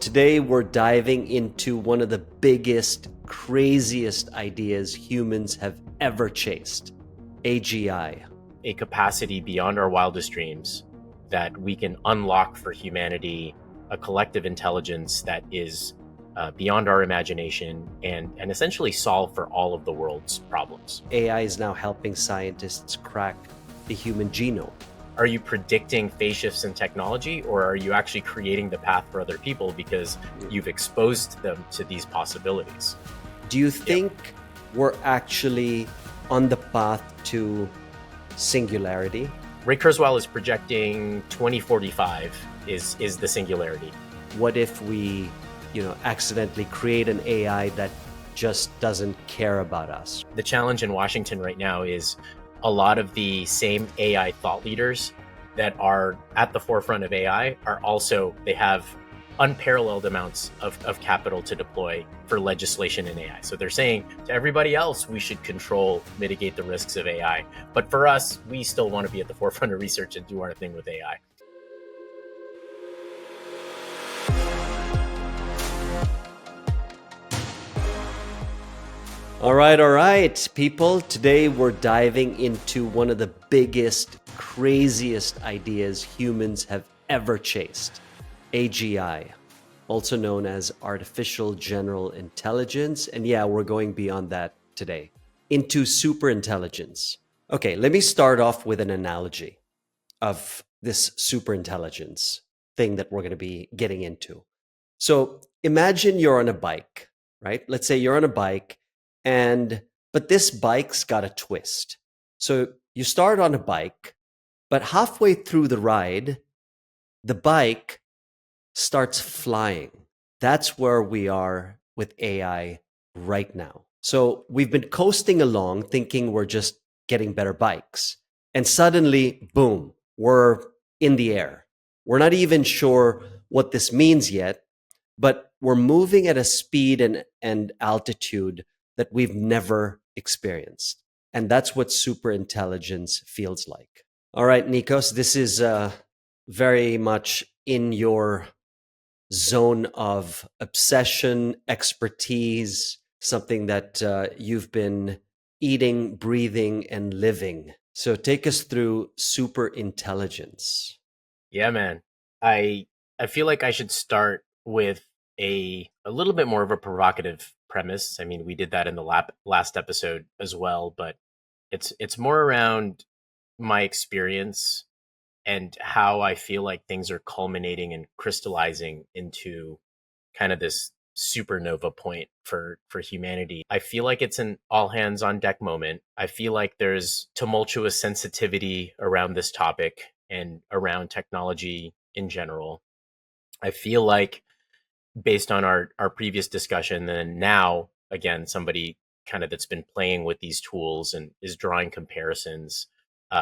Today, we're diving into one of the biggest, craziest ideas humans have ever chased: AGI. A capacity beyond our wildest dreams that we can unlock for humanity, a collective intelligence that is beyond our imagination and essentially solve for all of the world's problems. AI is now helping scientists crack the human genome. Are you predicting phase shifts in technology, or are you actually creating the path for other people because you've exposed them to these possibilities? Do you think we're actually on the path to singularity? Ray Kurzweil is projecting 2045 is the singularity. What if we, accidentally create an AI that just doesn't care about us? The challenge in Washington right now is a lot of the same AI thought leaders that are at the forefront of AI they have unparalleled amounts of capital to deploy for legislation in AI. So they're saying to everybody else, we should mitigate the risks of AI. But for us, we still want to be at the forefront of research and do our thing with AI. All right, people. Today we're diving into one of the biggest, craziest ideas humans have ever chased: AGI, also known as artificial general intelligence. And yeah, we're going beyond that today into superintelligence. Okay, let me start off with an analogy of this superintelligence thing that we're going to be getting into. So imagine you're on a bike, right? Let's say you're on a bike, but this bike's got a twist. So you start on a bike, but halfway through the ride, the bike starts flying. That's where we are with AI right now. So we've been coasting along thinking we're just getting better bikes. And suddenly, boom, we're in the air. We're not even sure what this means yet, but we're moving at a speed and altitude that we've never experienced. And that's what superintelligence feels like. All right, Nikos, this is very much in your zone of obsession, expertise, something that you've been eating, breathing, and living. So take us through superintelligence. Yeah, man. I feel like I should start with a little bit more of a provocative premise. I mean, we did that in the last episode as well, but it's more around my experience and how I feel like things are culminating and crystallizing into kind of this supernova point for humanity. I feel like it's an all hands on deck moment. I feel like there's tumultuous sensitivity around this topic and around technology in general. I feel like, based on our previous discussion, and now again, somebody kind of that's been playing with these tools and is drawing comparisons,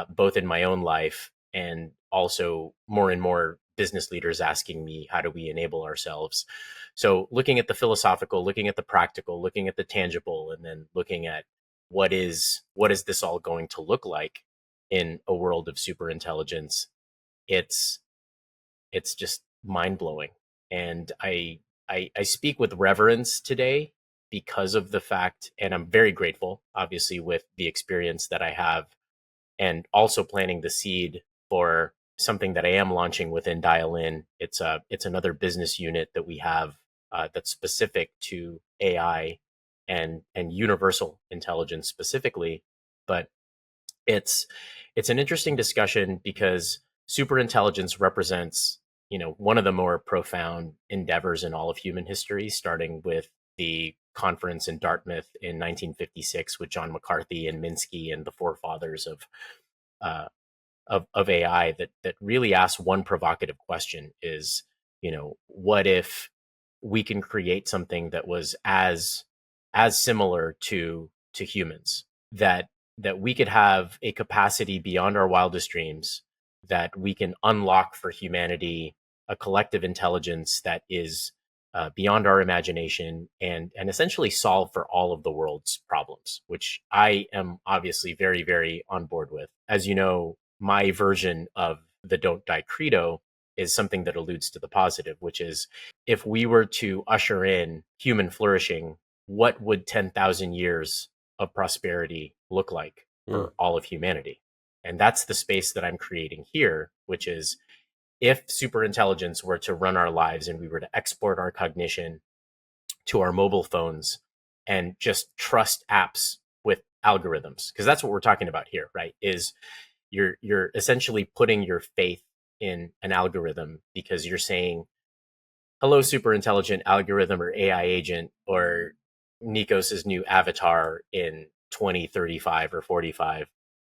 both in my own life and also more and more business leaders asking me, how do we enable ourselves? So looking at the philosophical, looking at the practical, looking at the tangible, and then looking at what is this all going to look like in a world of superintelligence, it's just mind blowing. And I speak with reverence today because of the fact, and I'm very grateful, obviously, with the experience that I have, and also planting the seed for something that I am launching within Dial In. It's another business unit that we have that's specific to AI and universal intelligence specifically. But it's an interesting discussion because superintelligence represents, one of the more profound endeavors in all of human history, starting with the conference in Dartmouth in 1956 with John McCarthy and Minsky and the forefathers of AI, that really asks one provocative question: is, what if we can create something that was as similar to humans, that we could have a capacity beyond our wildest dreams, that we can unlock for humanity, a collective intelligence that is beyond our imagination and essentially solve for all of the world's problems, which I am obviously very, very on board with. As you know, my version of the Don't Die credo is something that alludes to the positive, which is if we were to usher in human flourishing, what would 10,000 years of prosperity look like Mm. for all of humanity? And that's the space that I'm creating here, which is if superintelligence were to run our lives and we were to export our cognition to our mobile phones and just trust apps with algorithms, because that's what we're talking about here, right? Is you're essentially putting your faith in an algorithm because you're saying, hello, super intelligent algorithm or AI agent or Nikos's new avatar in 2035 or 45.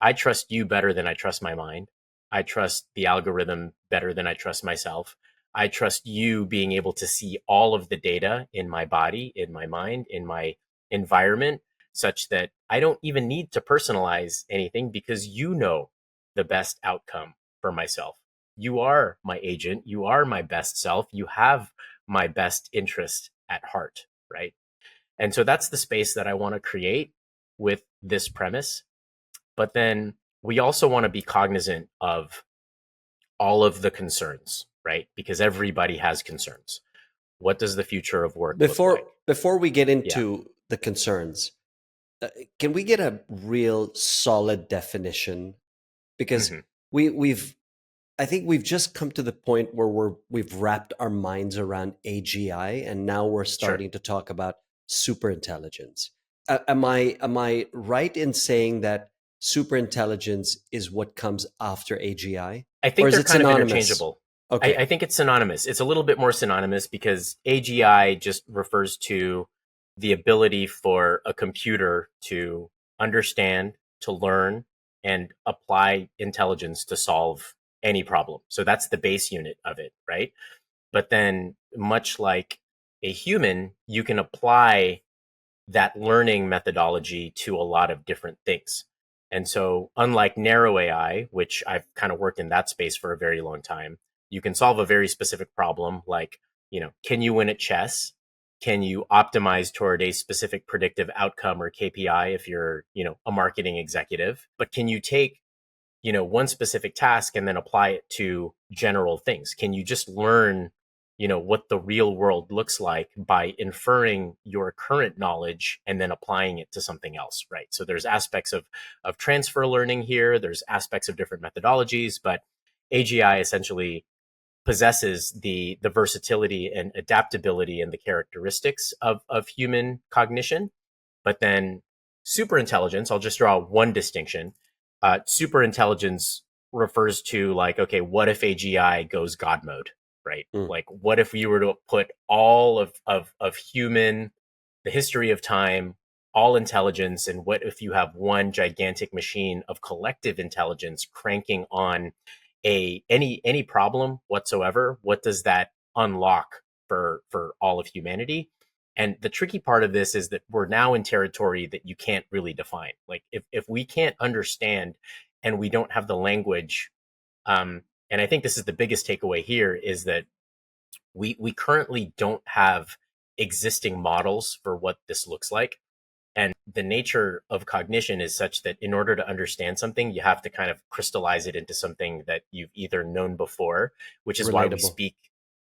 I trust you better than I trust my mind. I trust the algorithm better than I trust myself. I trust you being able to see all of the data in my body, in my mind, in my environment, such that I don't even need to personalize anything because you know the best outcome for myself. You are my agent. You are my best self. You have my best interest at heart, right? And so that's the space that I want to create with this premise. But then we also want to be cognizant of all of the concerns, right? Because everybody has concerns. What does the future of work look like? Before we get Yeah. into the concerns, can we get a real solid definition? Because Mm-hmm. we've I think we've just come to the point where we've wrapped our minds around AGI, and now we're Sure. starting to talk about superintelligence. Am I right in saying that superintelligence is what comes after AGI, I or think is they're it kind of synonymous? interchangeable. Okay, I think it's synonymous. It's a little bit more synonymous because AGI just refers to the ability for a computer to understand, to learn, and apply intelligence to solve any problem. So that's the base unit of it, right? But then, much like a human, you can apply that learning methodology to a lot of different things. And so, unlike narrow AI, which I've kind of worked in that space for a very long time, you can solve a very specific problem like, can you win at chess? Can you optimize toward a specific predictive outcome or KPI if you're, a marketing executive? But can you take, one specific task and then apply it to general things? Can you just learn what the real world looks like by inferring your current knowledge and then applying it to something else, right? So there's aspects of transfer learning here, there's aspects of different methodologies, but AGI essentially possesses the versatility and adaptability and the characteristics of human cognition. But then superintelligence, I'll just draw one distinction. Superintelligence refers to like, okay, what if AGI goes God mode, right? mm, Like, what if we were to put all of human, the history of time, all intelligence, and what if you have one gigantic machine of collective intelligence cranking on any problem whatsoever? What does that unlock for all of humanity? And the tricky part of this is that we're now in territory that you can't really define. Like if we can't understand and we don't have the language, and I think this is the biggest takeaway here is that we currently don't have existing models for what this looks like. And the nature of cognition is such that in order to understand something, you have to kind of crystallize it into something that you've either known before, which is why we relatable. speak.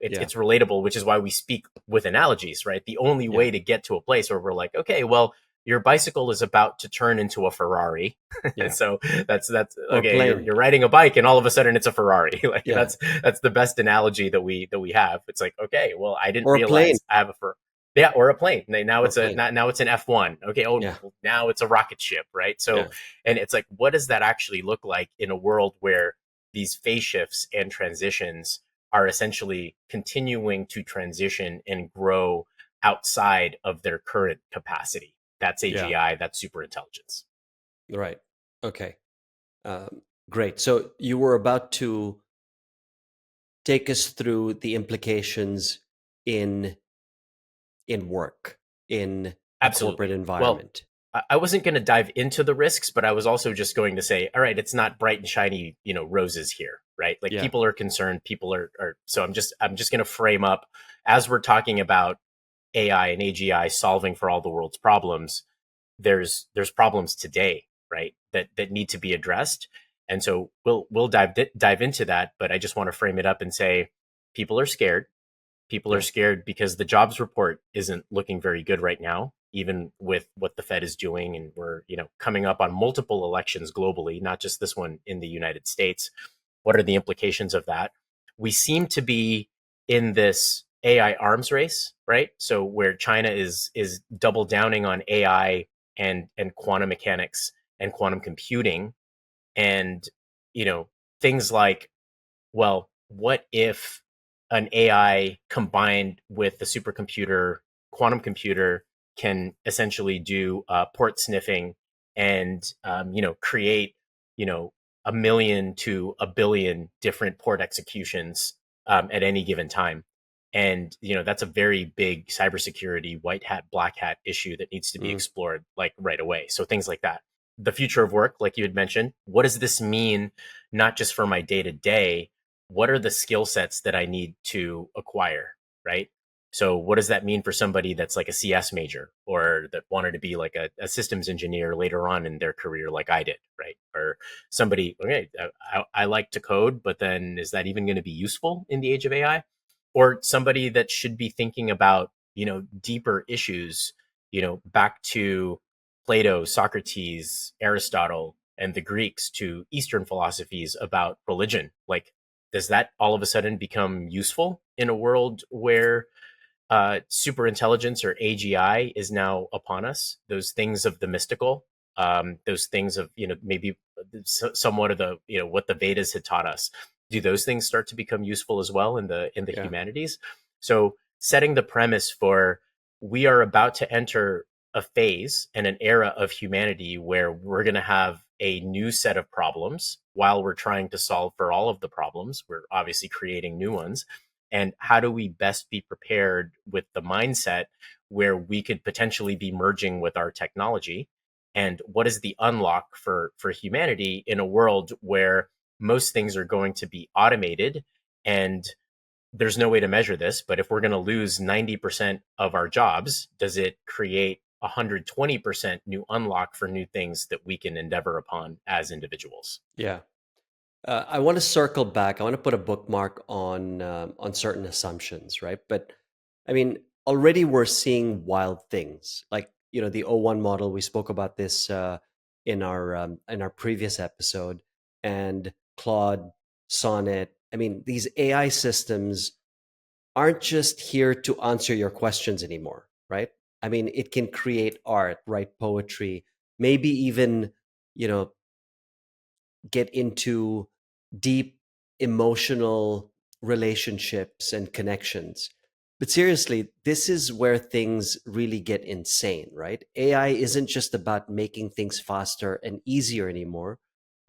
Yeah, It's relatable, which is why we speak with analogies, right? The only yeah, way to get to a place where we're like, okay, well, your bicycle is about to turn into a Ferrari. yeah, So that's or okay. You're, plane. you're riding a bike and all of a sudden it's a Ferrari. Like Yeah, that's the best analogy that we have. It's like, okay, well, I didn't or a plane. realize I have a Ferrari. Yeah, or a plane. Now Or a it's plane. now it's an F1. Okay, oh, Yeah, now it's a rocket ship, right? So, yeah, and it's like, what does that actually look like in a world where these phase shifts and transitions are essentially continuing to transition and grow outside of their current capacity? That's yeah. AGI. That's super intelligence. Right. Okay. Great. So you were about to take us through the implications in work, in a corporate Absolutely. Well, environment. I wasn't going to dive into the risks, but I was also just going to say, all right, it's not bright and shiny, roses here, right? Like Yeah. people are concerned, people are. So I'm just going to frame up as we're talking about AI and AGI solving for all the world's problems. There's problems today, right? That need to be addressed, And so we'll dive into that, but I just want to frame it up and say people are scared. People are Yeah. scared because the jobs report isn't looking very good right now, even with what the Fed is doing. And we're, coming up on multiple elections globally, not just this one in the United States. What are the implications of that? We seem to be in this AI arms race, right? So where China is double downing on AI and quantum mechanics and quantum computing, and things like, well, what if an AI combined with the supercomputer, quantum computer, can essentially do port sniffing and create you know a million to a billion different port executions at any given time. And that's a very big cybersecurity white hat black hat issue that needs to be Mm. explored like right away. So things like that. The future of work, like you had mentioned, what does this mean not just for my day to day? What are the skill sets that I need to acquire, right? So what does that mean for somebody that's like a CS major or that wanted to be like a systems engineer later on in their career, like I did, right? Or somebody, okay, I like to code, but then is that even going to be useful in the age of AI? Or somebody that should be thinking about, deeper issues, back to Plato, Socrates, Aristotle, and the Greeks to Eastern philosophies about religion. Like, does that all of a sudden become useful in a world where super intelligence or AGI is now upon us? Those things of the mystical, those things of maybe somewhat of the what the Vedas had taught us. Do those things start to become useful as well in the Yeah. humanities? So setting the premise for we are about to enter a phase and an era of humanity where we're going to have a new set of problems while we're trying to solve for all of the problems. We're obviously creating new ones. And how do we best be prepared with the mindset where we could potentially be merging with our technology? And what is the unlock for humanity in a world where most things are going to be automated, and there's no way to measure this, but if we're going to lose 90% of our jobs, does it create 120% new unlock for new things that we can endeavor upon as individuals? Yeah. I want to circle back. I want to put a bookmark on certain assumptions, right? But I mean, already we're seeing wild things, like the O1 model. We spoke about this in our previous episode, and Claude, Sonnet. I mean, these AI systems aren't just here to answer your questions anymore, right? I mean, it can create art, write poetry, maybe even you know get into deep emotional relationships and connections. But seriously, this is where things really get insane, right? AI isn't just about making things faster and easier anymore.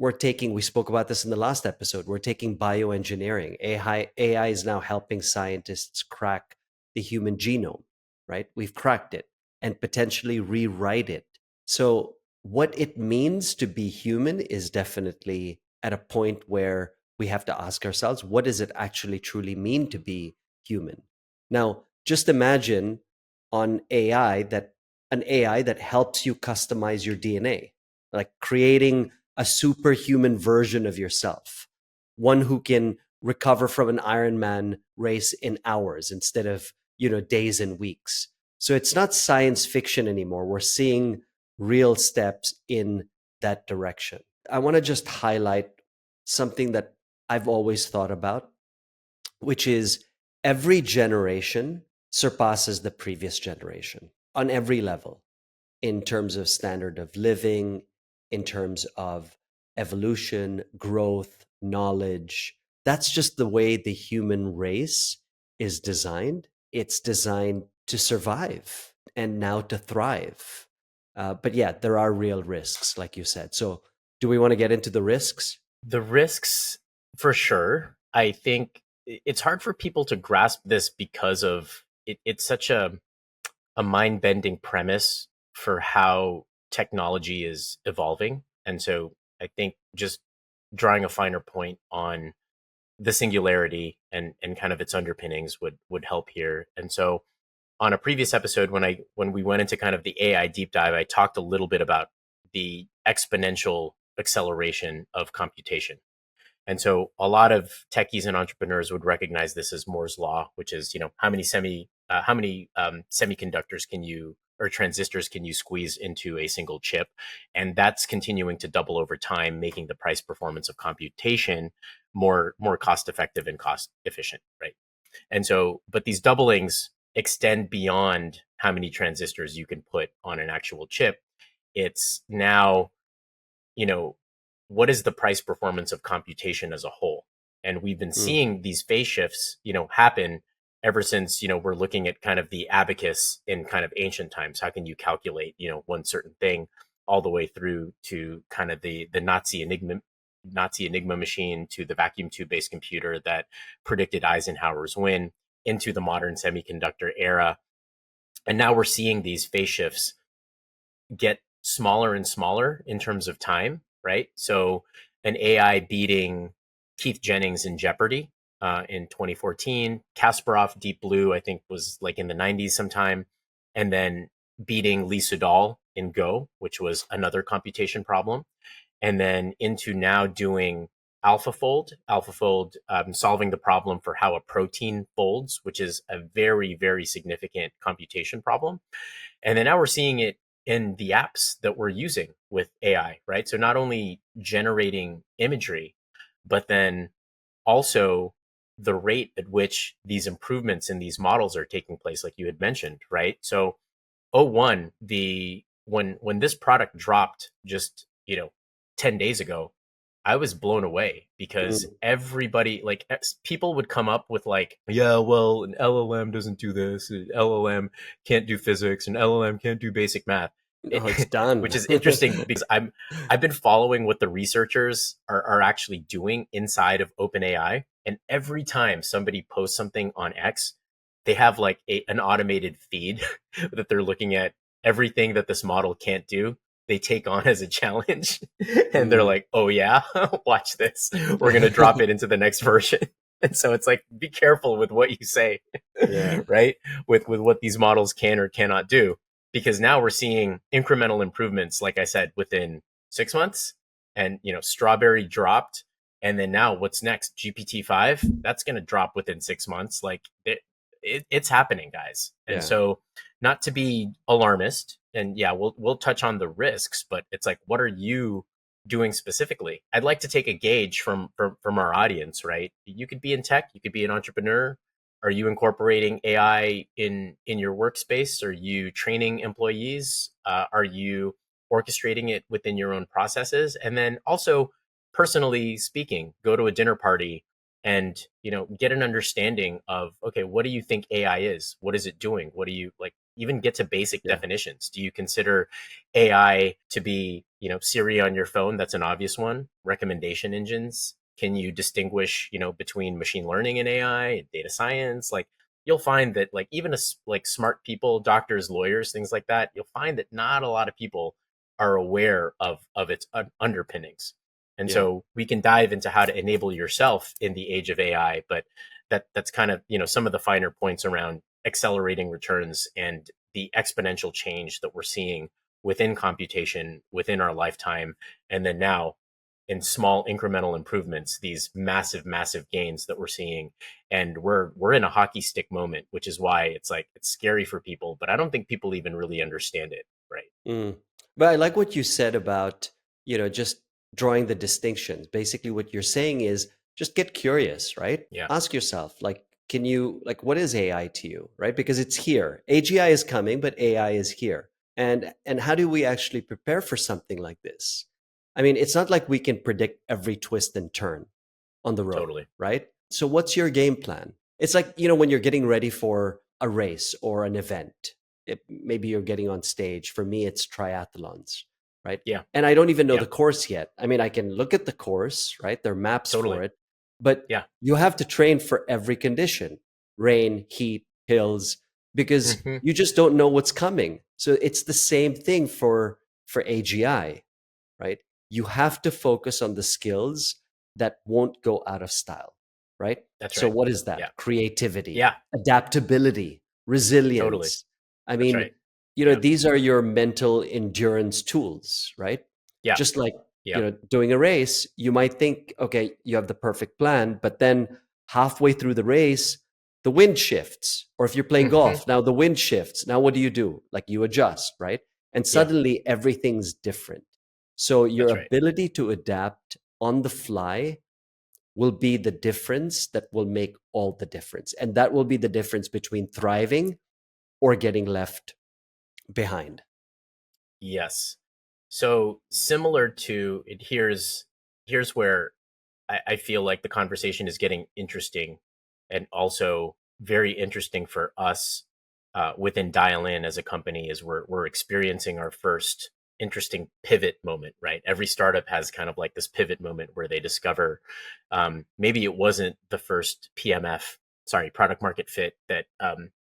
We spoke about this in the last episode, we're taking bioengineering. AI is now helping scientists crack the human genome, right? We've cracked it and potentially rewrite it. So what it means to be human is definitely at a point where we have to ask ourselves, what does it actually truly mean to be human? Now, just imagine on AI that an AI that helps you customize your DNA, like creating a superhuman version of yourself, one who can recover from an Ironman race in hours instead of, days and weeks. So it's not science fiction anymore. We're seeing real steps in that direction. I want to just highlight something that I've always thought about, which is every generation surpasses the previous generation on every level, in terms of standard of living, in terms of evolution, growth, knowledge. That's just the way the human race is designed. It's designed to survive and now to thrive. But yeah, there are real risks, like you said. So, do we want to get into the risks? The risks, for sure. I think it's hard for people to grasp this because of it's such a mind bending premise for how technology is evolving. And so I think just drawing a finer point on the singularity and kind of its underpinnings would help here. And so on a previous episode, when we went into kind of the AI deep dive, I talked a little bit about the exponential acceleration of computation. And so a lot of techies and entrepreneurs would recognize this as Moore's law, which is, how many semiconductors can you or transistors can you squeeze into a single chip? And that's continuing to double over time, making the price performance of computation more cost effective and cost efficient, right? And so, but these doublings extend beyond how many transistors you can put on an actual chip. It's now, you know, what is the price performance of computation as a whole? And we've been Mm. seeing these phase shifts, happen ever since, we're looking at kind of the abacus in kind of ancient times. How can you calculate, one certain thing all the way through to kind of the Nazi Enigma machine to the vacuum tube based computer that predicted Eisenhower's win into the modern semiconductor era. And now we're seeing these phase shifts get smaller and smaller in terms of time, right? So an AI beating Keith Jennings in Jeopardy in 2014, Kasparov Deep Blue, I think was like in the 90s sometime, and then beating Lee Sedol in Go, which was another computation problem, and then into now doing AlphaFold, solving the problem for how a protein folds, which is a very, very significant computation problem. And then now we're seeing it in the apps that we're using with AI, right? So not only generating imagery, but then also the rate at which these improvements in these models are taking place, like you had mentioned, right? So O1, when this product dropped just 10 days ago, I was blown away because Mm. everybody, like, people would come up with like, yeah, well, an LLM doesn't do this, an LLM can't do physics, an LLM can't do basic math. Oh, it's done. Which is interesting because I've been following what the researchers are actually doing inside of OpenAI, and every time somebody posts something on X, they have like an automated feed that they're looking at everything that this model can't do. They take on as a challenge, and they're Mm. like, "Oh yeah, watch this. We're gonna drop it into the next version." And so it's like, be careful with what you say, Yeah. right? With what these models can or cannot do, because now we're seeing incremental improvements, like I said, within 6 months. And Strawberry dropped, and then now what's next? GPT-5, that's going to drop within 6 months. Like it's happening, guys. And Yeah. so, not to be alarmist, and yeah, we'll touch on the risks, but it's like, what are you doing specifically? I'd like to take a gauge from our audience, right? You could be in tech, you could be an entrepreneur. Are you incorporating AI in your workspace? Are you training employees? Are you orchestrating it within your own processes? And then also, personally speaking, go to a dinner party and get an understanding of, okay, what do you think AI is? What is it doing? What do you like? Even get to basic Yeah. definitions. Do you consider AI to be Siri on your phone? That's an obvious one. Recommendation engines. Can you distinguish between machine learning and AI and data science? Like, you'll find that, like, even like smart people, doctors, lawyers, things like that, you'll find that not a lot of people are aware of its underpinnings. And Yeah. so we can dive into how to enable yourself in the age of AI, but that's kind of some of the finer points around accelerating returns and the exponential change that we're seeing within computation within our lifetime, and then now in small incremental improvements, these massive, massive gains that we're seeing. And we're in a hockey stick moment, which is why it's like, it's scary for people, but I don't think people even really understand it, right? Mm. But I like what you said about, just drawing the distinctions. Basically, what you're saying is just get curious, right? Yeah, Ask yourself, like, what is AI to you, right? Because it's here. AGI is coming, but AI is here. And how do we actually prepare for something like this? I mean, it's not like we can predict every twist and turn on the road, totally. right? So what's your game plan? It's like, when you're getting ready for a race or an event. Maybe you're getting on stage. For me, it's triathlons, right? Yeah, And I don't even know yeah, the course yet. I mean, I can look at the course, right? There are maps for totally. it, but Yeah. you have to train for every condition: rain, heat, hills, because Hmm. you just don't know what's coming. So it's the same thing for AGI, right? You have to focus on the skills that won't go out of style, right? That's So right. what is Yeah. that? Creativity, Yeah, adaptability, totally. resilience. I That's mean, right. Yeah. these are your mental endurance tools, right? Yeah. Just like Yep. doing a race, you might think, okay, you have the perfect plan, but then halfway through the race, the wind shifts. Or if you're playing Hmm. golf, now the wind shifts. Now what do? Like you adjust, right? And Yeah, suddenly everything's different. So your that's right. ability to adapt on the fly will be the difference that will make all the difference. And that will be the difference between thriving or getting left behind. Yes. So similar to it, here's where I feel like the conversation is getting interesting, and also very interesting for us within Dial In as a company, is we're experiencing our first interesting pivot moment, right? Every startup has kind of like this pivot moment where they discover maybe it wasn't the first PMF, sorry, product market fit that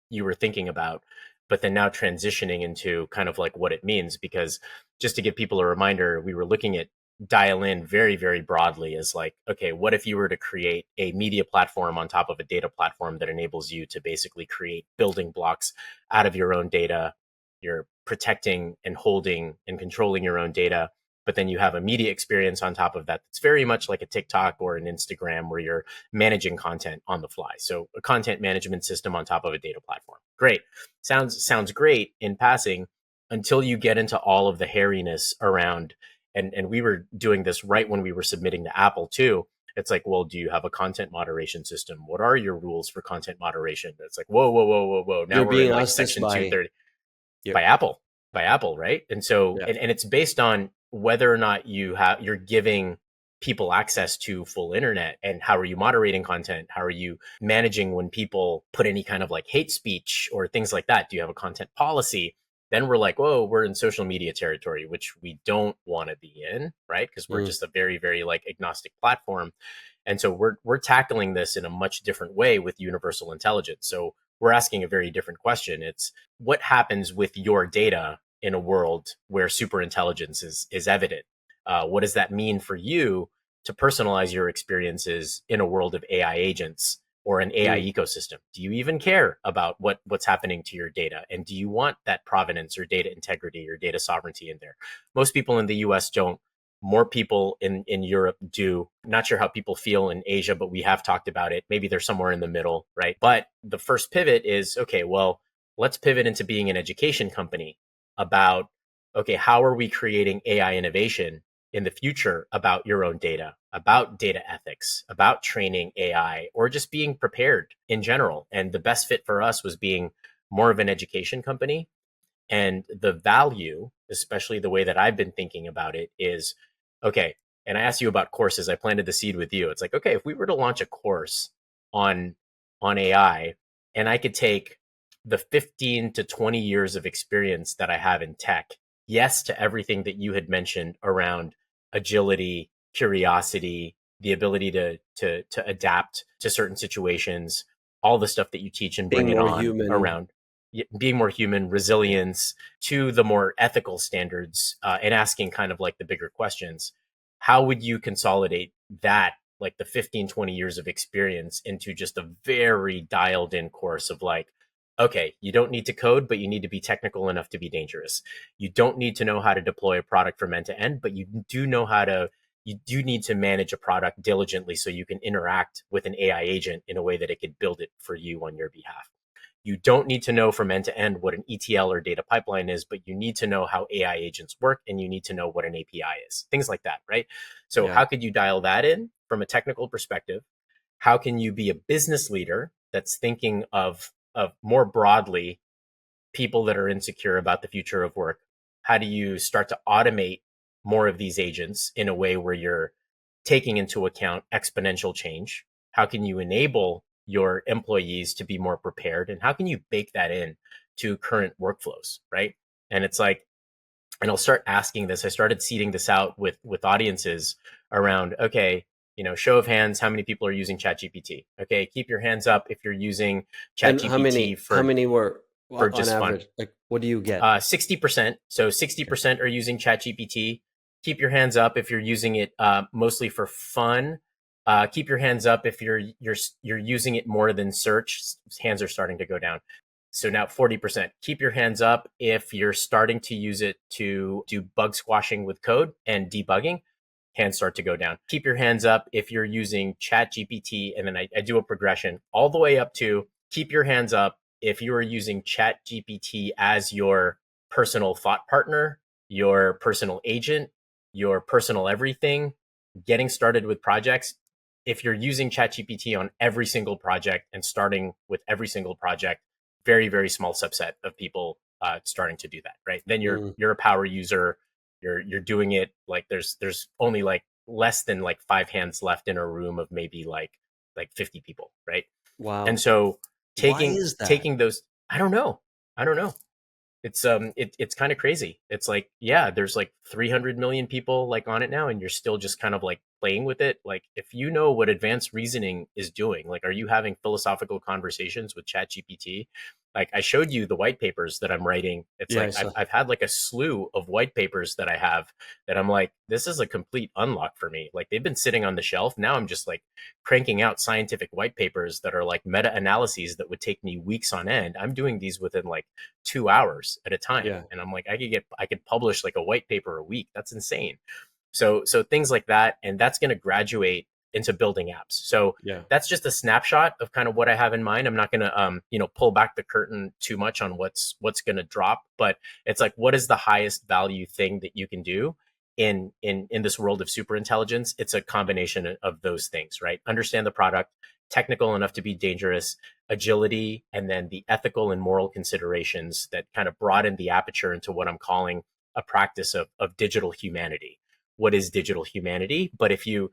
you were thinking about, but then now transitioning into kind of like what it means. Because just to give people a reminder, we were looking at Dial In very, very broadly as like, okay, what if you were to create a media platform on top of a data platform that enables you to basically create building blocks out of your own data? You're protecting and holding and controlling your own data, but then you have a media experience on top of that. It's very much like a TikTok or an Instagram where you're managing content on the fly. So a content management system on top of a data platform. Great. Sounds great in passing until you get into all of the hairiness around, and we were doing this right when we were submitting to Apple too. It's like, well, do you have a content moderation system? What are your rules for content moderation? It's like, whoa, whoa, whoa, whoa, whoa. Now You're we're in being like asked this section by 230 your, by Apple, right? And so, yeah. and it's based on whether or not you're giving people access to full internet, and how are you moderating content? How are you managing when people put any kind of like hate speech or things like that? Do you have a content policy? Then we're like, whoa, we're in social media territory, which we don't want to be in, right? Because we're Mm. just a very, very like agnostic platform. And so we're tackling this in a much different way with universal intelligence. So we're asking a very different question. It's what happens with your data in a world where superintelligence is evident? What does that mean for you to personalize your experiences in a world of AI agents or an AI Mm. ecosystem? Do you even care about what's happening to your data? And do you want that provenance or data integrity or data sovereignty in there? Most people in the US don't. More people in Europe do. Not sure how people feel in Asia, but we have talked about it. Maybe they're somewhere in the middle, right? But the first pivot is, okay, well, let's pivot into being an education company about, okay, how are we creating AI innovation in the future about your own data, about data ethics, about training AI, or just being prepared in general. And the best fit for us was being more of an education company. And the value, especially the way that I've been thinking about it, is okay. And I asked you about courses. I planted the seed with you. It's like, okay, if we were to launch a course on AI, and I could take the 15 to 20 years of experience that I have in tech, yes, to everything that you had mentioned around agility, curiosity, the ability to adapt to certain situations, all the stuff that you teach and bring Being it more on human. around being more human, Yeah. resilience, to the more ethical standards, and asking kind of like the bigger questions. How would you consolidate that, like the 15, 20 years of experience, into just a very dialed in course of like, okay, you don't need to code, but you need to be technical enough to be dangerous. You don't need to know how to deploy a product from end to end, but you do need to manage a product diligently so you can interact with an AI agent in a way that it could build it for you on your behalf. You don't need to know from end to end what an ETL or data pipeline is, but you need to know how AI agents work, and you need to know what an API is, things like that, right? So, Yeah. how could you dial that in from a technical perspective? How can you be a business leader that's thinking of more broadly people that are insecure about the future of work? How do you start to automate more of these agents in a way where you're taking into account exponential change? How can you enable your employees to be more prepared? And how can you bake that in to current workflows, right? And it's like, and I'll start asking this. I started seeding this out with audiences around, okay, show of hands, how many people are using ChatGPT? Okay, keep your hands up if you're using And ChatGPT how many were for on just fun. average? Like, what do you get? 60%. So Okay. 60% are using ChatGPT. Keep your hands up if you're using it mostly for fun. Keep your hands up if you're using it more than search. Hands are starting to go down. So now 40%. Keep your hands up if you're starting to use it to do bug squashing with code and debugging. hands start to go down. Keep your hands up if you're using Chat GPT, and then I do a progression all the way up to keep your hands up if you are using Chat GPT as your personal thought partner, your personal agent, your personal everything, getting started with projects. If you're using ChatGPT on every single project and starting with every single project, very, very small subset of people starting to do that, right? Then you're a power user. You're doing it like there's only like less than like 5 hands left in a room of maybe like 50 people, right? And Wow. so Why taking is that? taking those, I don't know. I don't know. It's kind of crazy. It's like, yeah, there's like 300 million people like on it now, and you're still just kind of like playing with it. Like, if you know what advanced reasoning is doing, like, are you having philosophical conversations with Chat GPT? Like, I showed you the white papers that I'm writing. It's Yeah, I like saw. I've had like a slew of white papers that I have that I'm like, this is a complete unlock for me. Like, they've been sitting on the shelf. Now I'm just like cranking out scientific white papers that are like meta analyses that would take me weeks on end. I'm doing these within like 2 hours at a time. Yeah, And I'm like, I could publish like a white paper a week. That's insane. So things like that. And that's going to graduate into building apps. So yeah, that's just a snapshot of kind of what I have in mind. I'm not going to, pull back the curtain too much on what's going to drop, but it's like, what is the highest value thing that you can do in this world of super intelligence? It's a combination of those things, right? Understand the product, technical enough to be dangerous, agility, and then the ethical and moral considerations that kind of broaden the aperture into what I'm calling a practice of digital humanity. What is digital humanity? But if you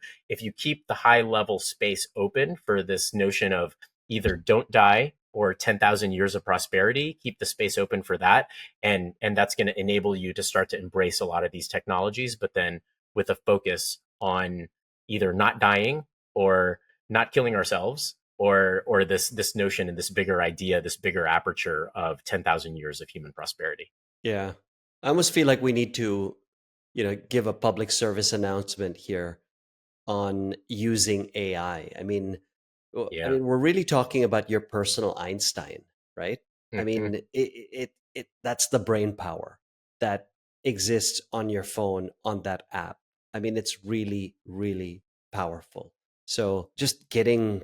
keep the high level space open for this notion of either don't die or 10,000 years of prosperity, keep the space open for that. And that's going to enable you to start to embrace a lot of these technologies, but then with a focus on either not dying or not killing ourselves, or this notion and this bigger idea, this bigger aperture of 10,000 years of human prosperity. yeah. I almost feel like we need to, give a public service announcement here on using AI. I Yeah. mean, we're really talking about your personal Einstein, right? I Hmm. mean, it that's the brain power that exists on your phone on that app. I mean, it's really, really powerful. So just getting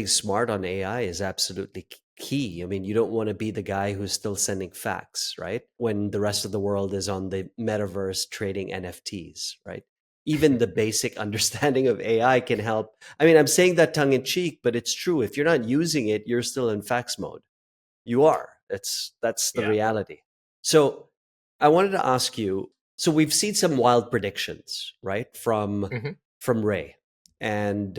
smart on AI is absolutely key. I mean, you don't want to be the guy who's still sending facts, right? When the rest of the world is on the metaverse trading NFTs, right? Even the basic understanding of AI can help. I mean, I'm saying that tongue in cheek, but it's true. If you're not using it, you're still in facts mode. You are. That's the Yeah. reality. So, I wanted to ask you, so we've seen some wild predictions, right? Hmm. From Ray. And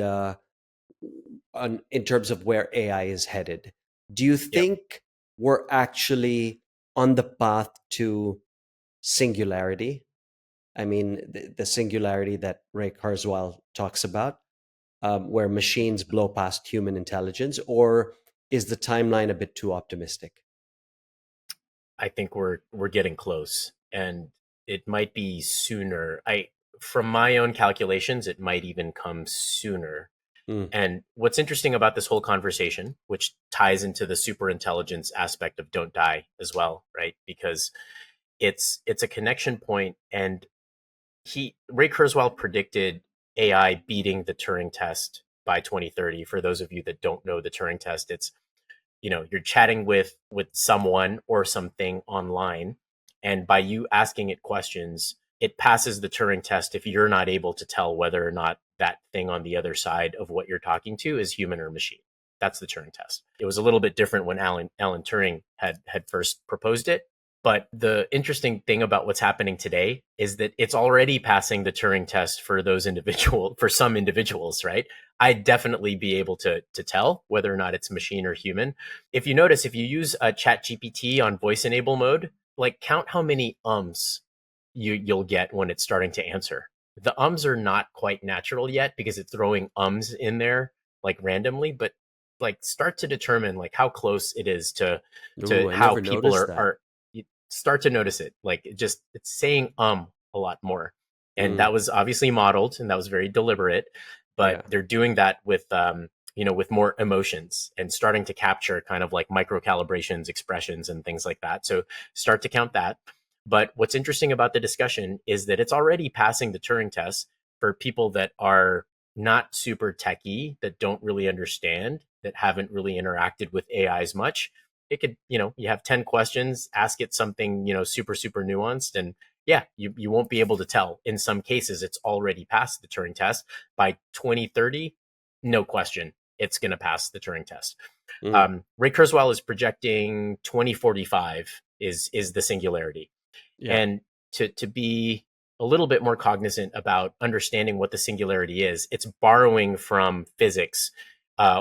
in terms of where AI is headed. Do you Yep. think we're actually on the path to singularity? I mean, the singularity that Ray Kurzweil talks about, where machines blow past human intelligence, or is the timeline a bit too optimistic? I think we're getting close, and it might be sooner. I From my own calculations, it might even come sooner. Mm, And what's interesting about this whole conversation, which ties into the super intelligence aspect of don't die as well, right? Because it's a connection point, and Ray Kurzweil predicted AI beating the Turing test by 2030. For those of you that don't know the Turing test, it's, you're chatting with someone or something online, and by you asking it questions, it passes the Turing test if you're not able to tell whether or not that thing on the other side of what you're talking to is human or machine. That's the Turing test. It was a little bit different when Alan Turing had first proposed it, but the interesting thing about what's happening today is that it's already passing the Turing test for for some individuals, right? I'd definitely be able to tell whether or not it's machine or human. If you notice, if you use a Chat GPT on voice enable mode, like, count how many ums you'll get when it's starting to answer. The ums are not quite natural yet because it's throwing ums in there like randomly, but like, start to determine like how close it is to ooh, I how never people noticed are that. are you start to notice it. Like, it's saying a lot more. And Mm, that was obviously modeled, and that was very deliberate, but yeah, they're doing that with more emotions and starting to capture kind of like micro calibrations, expressions, and things like that. So start to count that. But what's interesting about the discussion is that it's already passing the Turing test for people that are not super techy, that don't really understand, that haven't really interacted with AIs much, it could, you have 10 questions, ask it something, super, super nuanced. And yeah, you won't be able to tell. In some cases, it's already passed the Turing test. By 2030, no question, it's going to pass the Turing test. Mm, Ray Kurzweil is projecting 2045 is the singularity. yeah. And to be a little bit more cognizant about understanding what the singularity is, it's borrowing from physics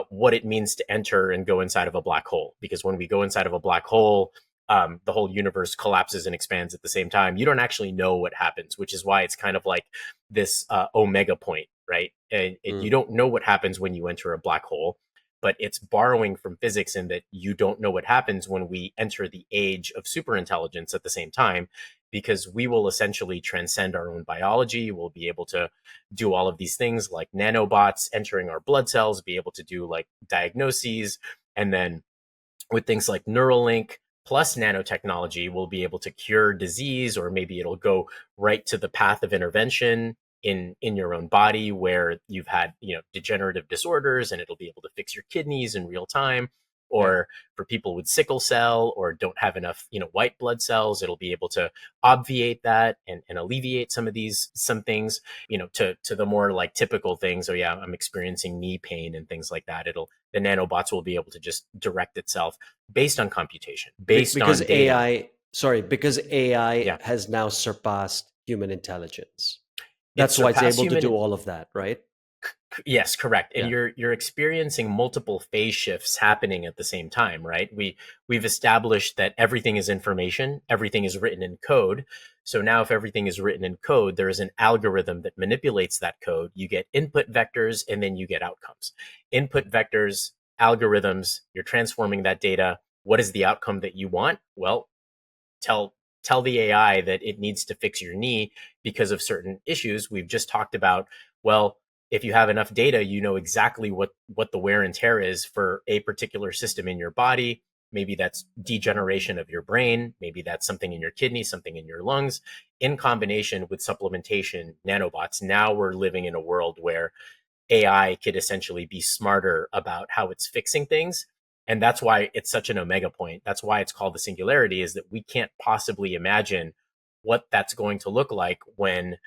what it means to enter and go inside of a black hole. Because when we go inside of a black hole, the whole universe collapses and expands at the same time. You don't actually know what happens, which is why it's kind of like this omega point, right? And you Mm, don't know what happens when you enter a black hole, but it's borrowing from physics in that you don't know what happens when we enter the age of superintelligence at the same time, because we will essentially transcend our own biology. We'll be able to do all of these things like nanobots entering our blood cells, be able to do like diagnoses. And then with things like Neuralink plus nanotechnology, we'll be able to cure disease, or maybe it'll go right to the path of intervention in your own body where you've had degenerative disorders, and it'll be able to fix your kidneys in real time. yeah. Or for people with sickle cell or don't have enough white blood cells, it'll be able to obviate that and alleviate some things, to the more like typical things. Oh yeah, I'm experiencing knee pain and things like that. The nanobots will be able to just direct itself based on computation, based Because on data. because AI Yeah, has now surpassed human intelligence. it's That's why it's surpassed able to human. do all of that, right? Yes, correct. And Yeah. you're experiencing multiple phase shifts happening at the same time, right? We've established that everything is information, everything is written in code. So now if everything is written in code, there is an algorithm that manipulates that code. You get input vectors and then you get outcomes. Input vectors, algorithms, you're transforming that data. What is the outcome that you want? Well, tell tell the AI that it needs to fix your knee because of certain issues. We've just talked about, well, if you have enough data, you know exactly what the wear and tear is for a particular system in your body. Maybe that's degeneration of your brain, maybe that's something in your kidney, something in your lungs, in combination with supplementation nanobots. Now we're living in a world where AI could essentially be smarter about how it's fixing things. And that's why it's such an omega point. That's why it's called the singularity, is that we can't possibly imagine what that's going to look like when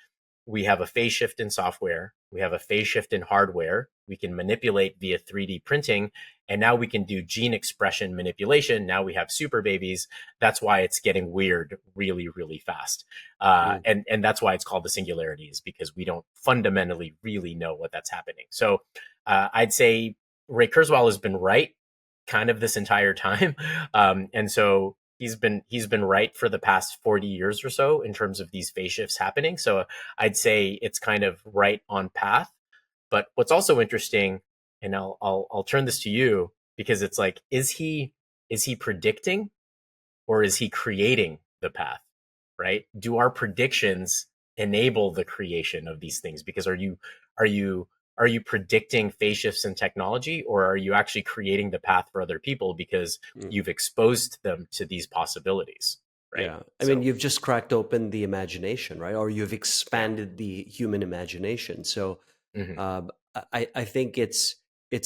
we have a phase shift in software, we have a phase shift in hardware, we can manipulate via 3D printing, and now we can do gene expression manipulation. Now we have super babies. That's why it's getting weird really, really fast. Mm, And that's why it's called the singularity, is because we don't fundamentally really know what that's happening. So I'd say Ray Kurzweil has been right kind of this entire time. And so he's been right for the past 40 years or so in terms of these phase shifts happening. So I'd say it's kind of right on path. But what's also interesting, and I'll turn this to you, because it's like, is he predicting or is he creating the path? Right? Do our predictions enable the creation of these things? Because are you are you predicting phase shifts in technology, or are you actually creating the path for other people because mm. you've exposed them to these possibilities? Right? Yeah. I mean, So you've just cracked open the imagination, right? Or you've yeah. expanded the human imagination. So Hmm. um, I think it's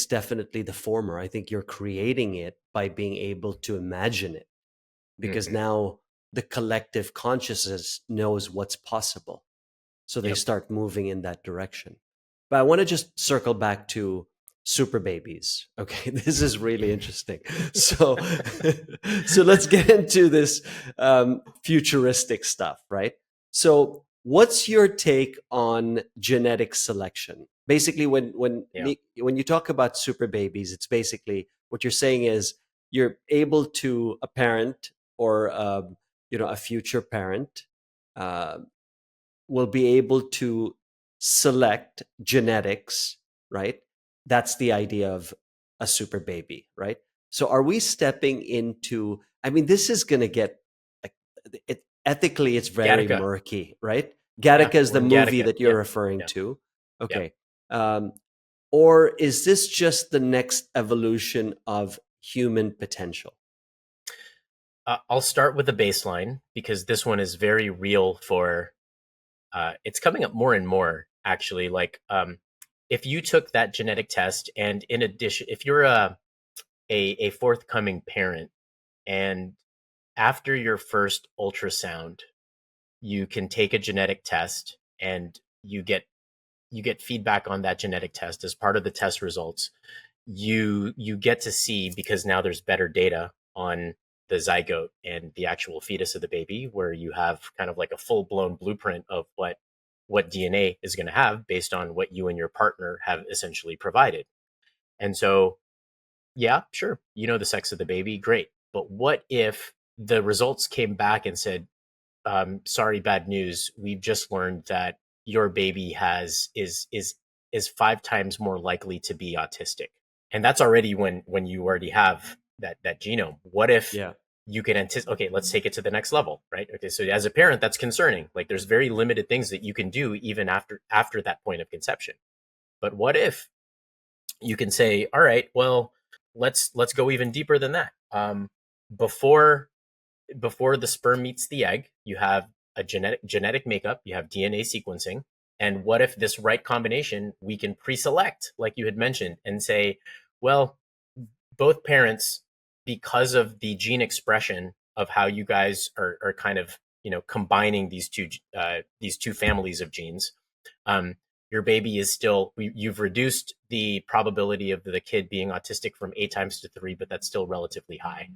definitely the former. I think you're creating it by being able to imagine it, because Hmm. now the collective consciousness knows what's possible. So they Yep. start moving in that direction. But I want to just circle back to super babies. Okay, this is really interesting. So, so let's get into this futuristic stuff, right? So, what's your take on genetic selection? Basically, Yeah. when you talk about super babies, it's basically what you're saying is you're able to a parent or a future parent. Uh, will be able to select genetics, right? That's the idea of a super baby, right? So are we stepping into, I mean, this is going to get like ethically it's very Gattaca. murky, right? Yeah, Gattaca is we're the in movie Gattaca. that you're Yeah. referring Yeah. to. Yeah. Okay. Um, or is this just the next evolution of human potential? I'll start with the baseline because this one is very real for it's coming up more and more actually. Like, if you took that genetic test, and in addition, if you're a forthcoming parent, and after your first ultrasound, you can take a genetic test, and you get feedback on that genetic test as part of the test results. You get to see, because now there's better data on the zygote and the actual fetus of the baby, where you have kind of like a full blown blueprint of what DNA is going to have based on what you and your partner have essentially provided. And so, yeah, sure, you know the sex of the baby, great. But what if the results came back and said, sorry, bad news. We've just learned that your baby is 5 times more likely to be autistic, and that's already when you already have that genome. What if Yeah. you can anticipate? Okay, let's take it to the next level, right? Okay, so as a parent, that's concerning. Like, there's very limited things that you can do even after that point of conception. But what if you can say, all right, well, let's go even deeper than that. Before before the sperm meets the egg, you have a genetic makeup, you have DNA sequencing. And what if this right combination we can pre-select, like you had mentioned, and say, well, both parents, because of the gene expression of how you guys are kind of, combining these two families of genes, um, your baby is still, you've reduced the probability of the kid being autistic from 8 times to 3, but that's still relatively high.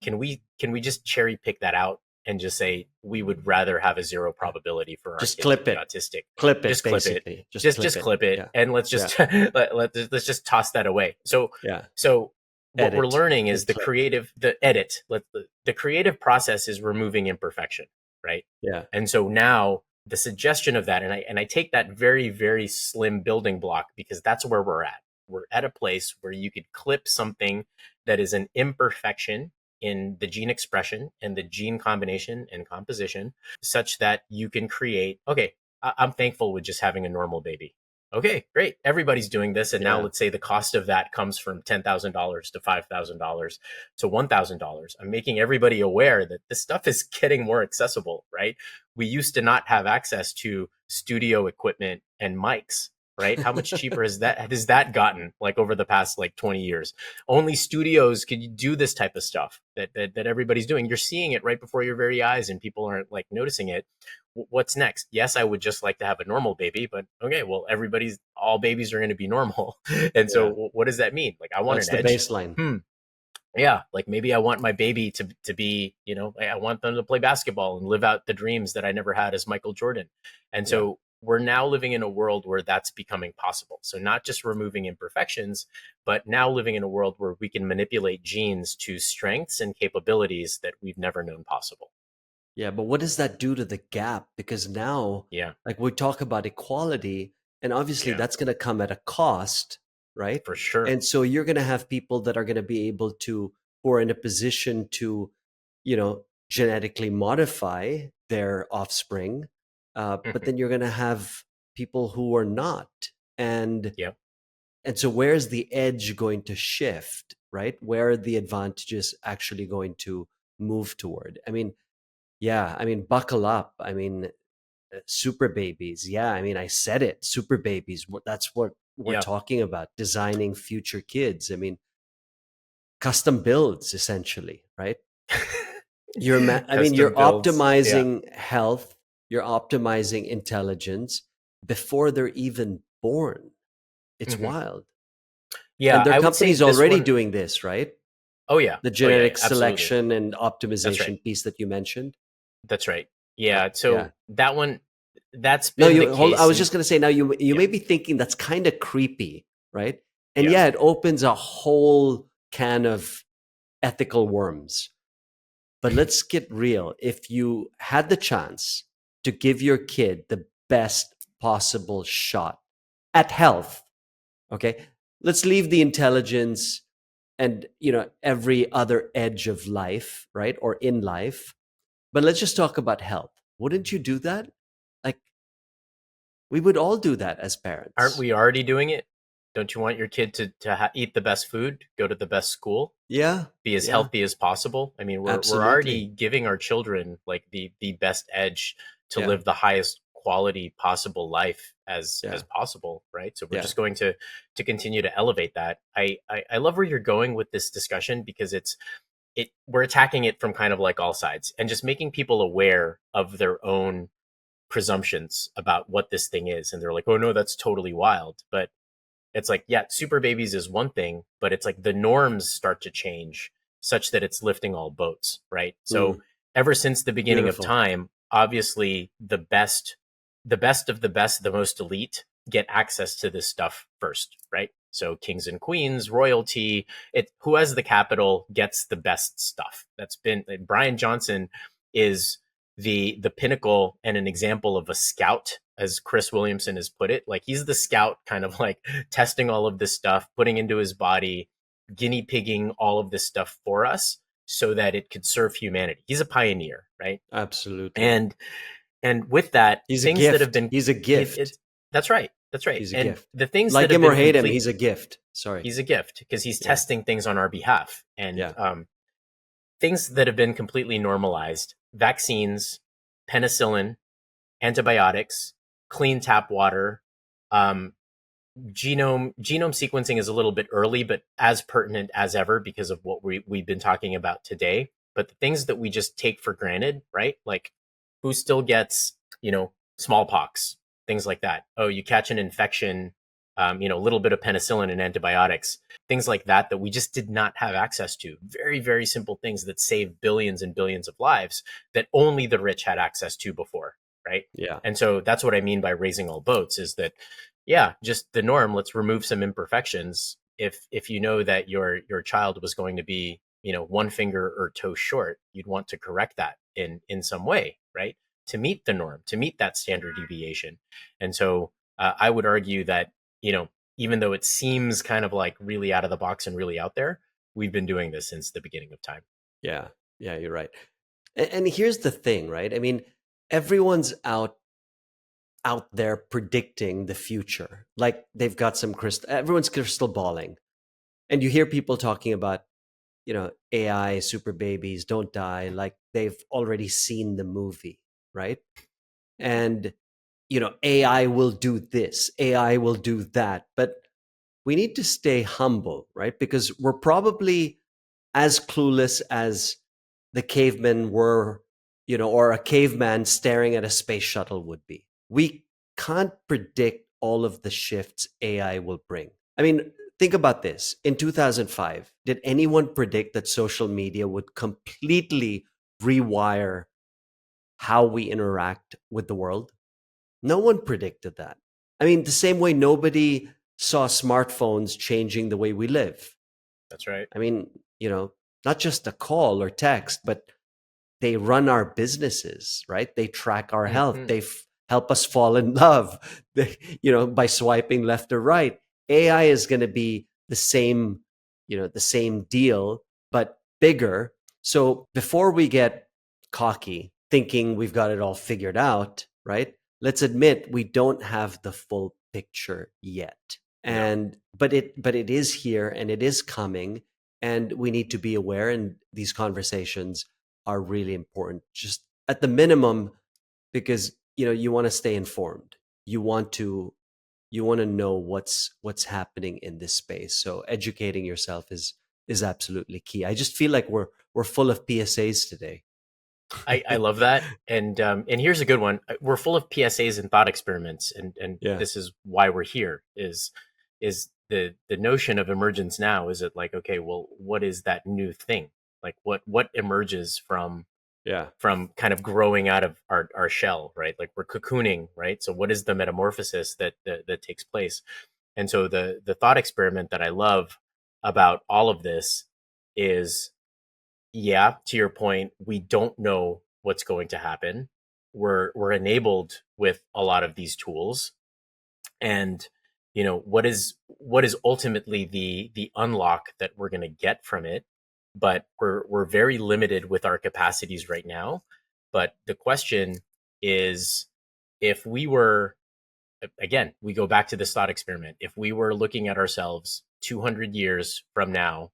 Can we just cherry pick that out and just say we would rather have a 0 probability for our Just kid to clip be it. autistic? Clip it, Just clip it. basically. Just just clip just it. clip it, Yeah. and let's Yeah. just let's just toss that away. So Yeah. so what we're Edit learning is and the clip. creative, the edit. The creative process is removing imperfection, right? Yeah. And so now the suggestion of that, and I take that very, very slim building block, because that's where we're at. We're at a place where you could clip something that is an imperfection in the gene expression and the gene combination and composition, such that you can create, okay, I'm thankful with just having a normal baby. Okay, great. Everybody's doing this. And now Yeah. let's say the cost of that comes from $10,000 to $5,000 to $1,000. I'm making everybody aware that this stuff is getting more accessible, right? We used to not have access to studio equipment and mics, right? How much cheaper has that gotten, like, over the past like 20 years? Only studios could do this type of stuff that everybody's doing. You're seeing it right before your very eyes, and people aren't like noticing it. What's next? Yes, I would just like to have a normal baby, but okay, well, all babies are going to be normal. And Yeah. so what does that mean? Like, I want That's an the edge. baseline. Yeah, like maybe I want my baby to be, I want them to play basketball and live out the dreams that I never had as Michael Jordan. And Yeah. so we're now living in a world where that's becoming possible. So not just removing imperfections, but now living in a world where we can manipulate genes to strengths and capabilities that we've never known possible. Yeah, but what does that do to the gap? Because now, Yeah, like we talk about equality, and obviously yeah, that's going to come at a cost, right? for sure. And so you're going to have people that are going to be able to, who are in a position to, genetically modify their offspring. But Hmm. then you're going to have people who are not. And Yeah. and so where's the edge going to shift, right? Where are the advantages actually going to move toward? I mean, yeah, I mean, buckle up. I mean, super babies. Yeah, I mean, I said it. Super babies. That's what we're Yeah. talking about. Designing future kids. I mean, custom builds essentially, right? I mean, you're Custom builds. Yeah. optimizing health. You're optimizing intelligence before they're even born. It's Hmm. wild. And Yeah, there are I would say companies this already one. doing this, right? Oh yeah. The Oh yeah, yeah, genetic absolutely. selection and That's right. optimization piece that you mentioned. That's right. Yeah, Yeah. yeah. So that one, that's No, been the I case. was And just going to say now you yeah, may be thinking that's kind of creepy, right? And yeah. yeah, it opens a whole can of ethical worms. But let's get real. If you had the chance to give your kid the best possible shot at health, okay? Let's leave the intelligence and, every other edge of life, right? Or in life. But let's just talk about health. Wouldn't you do that? Like we would all do that as Aren't parents. we already doing it? Don't you want your kid to eat the best food, go to the best school, Yeah, be as yeah, healthy as possible? I mean, we're already absolutely. giving our children like the best edge to Yeah, live the highest quality possible life as Yeah. possible, right? So we're Yeah. just going to continue to elevate that. I love where you're going with this discussion, because we're attacking it from kind of like all sides, and just making people aware of their own presumptions about what this thing is. And they're like, oh no, that's totally wild. But it's like, yeah, super babies is one thing, but it's like the norms start to change such that it's lifting all boats, right? So Mm, ever since the beginning of beautiful. time, obviously the best of the best, the most elite get access to this stuff first, right? So kings and queens, royalty, who has the capital gets the best stuff. That's been Brian Johnson is the pinnacle and an example of a scout, as Chris Williamson has put it. Like, he's the scout, kind of like testing all of this stuff, putting into his body, guinea pigging all of this stuff for us so that it could serve humanity. He's a pioneer, right? Absolutely. And with that, He's a things that have gift. been He's a gift. it's that's right. That's right. He's a And gift. the things that Like have him or been hate him, complete, he's a gift. Sorry. he's a gift because he's Yeah. testing things on our behalf. And Yeah. things that have been completely normalized: vaccines, penicillin, antibiotics, clean tap water. Um, genome sequencing is a little bit early, but as pertinent as ever because of what we've been talking about today. But the things that we just take for granted, right? Like, who still gets, smallpox, things like that. Oh, you catch an infection, a little bit of penicillin and antibiotics, things like that we just did not have access to. Very, very simple things that save billions and billions of lives that only the rich had access to before, right? Yeah. And so that's what I mean by raising all boats, is that, yeah, just the norm. Let's remove some imperfections. If you know that your child was going to be, one finger or toe short, you'd want to correct that in some way, right? To meet the norm, to meet that standard deviation. And so I would argue that, even though it seems kind of like really out of the box and really out there, we've been doing this since the beginning of time. Yeah. Yeah, you're right. And here's the thing, right? I mean, everyone's out there predicting the future. Like, they've got some everyone's crystal balling. And you hear people talking about, AI, super babies, don't die, like they've already seen the movie, right? And, AI will do this, AI will do that. But we need to stay humble, right? Because we're probably as clueless as the cavemen were, or a caveman staring at a space shuttle would be. We can't predict all of the shifts AI will bring. I mean, think about this. In 2005, did anyone predict that social media would completely rewire how we interact with the world? No one predicted that. I mean, the same way nobody saw smartphones changing the way we live. That's right. I mean, not just a call or text, but they run our businesses, right? They track our health. Mm-hmm. They help us fall in love, by swiping left or right. AI is going to be the same, the same deal, but bigger. So before we get cocky, thinking we've got it all figured out, right? Let's admit we don't have the full picture yet. No. And but it is here and it is coming, and we need to be aware, and these conversations are really important, just at the minimum, because you want to stay informed. You want to know what's happening in this space. So educating yourself is absolutely key. I just feel like we're full of PSAs today. I love that. And here's a good one. We're full of PSAs and thought experiments, and Yeah. this is why we're here. Is the notion of emergence now? Is it like, okay, well, what is that new thing? Like, what emerges from Yeah. kind of growing out of our shell, right? Like, we're cocooning, right? So what is the metamorphosis that takes place? And so the thought experiment that I love about all of this is, yeah, to your point, we don't know what's going to happen. We're enabled with a lot of these tools, and what is ultimately the unlock that we're going to get from it. But we're very limited with our capacities right now. But the question is, if we were, again, we go back to this thought experiment. If we were looking at ourselves 200 years from now,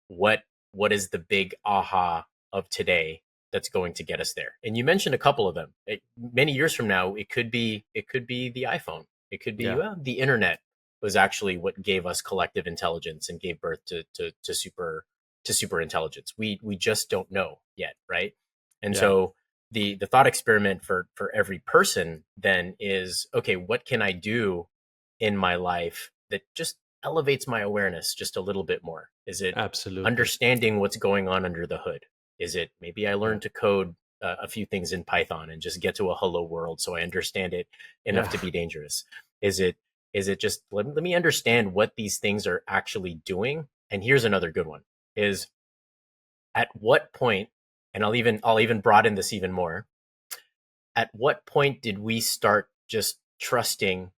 what what is the big aha of today that's going to get us there. And you mentioned a couple of them. Many years from now, it could be the iPhone. It could be Yeah. the internet was actually what gave us collective intelligence and gave birth to super intelligence. We just don't know yet, right? And Yeah. so the thought experiment for every person then is, okay, what can I do in my life that just elevates my awareness just a little bit more? Is it Absolutely. understanding what's going on under the hood? Is it maybe I Yeah. learned to code a few things in Python and just get to a hello world so I understand it enough Yeah. to be dangerous? Is it just let me understand what these things are actually doing? And here's another good one: is at what point, and I'll even broaden this even more. At what point did we start just trusting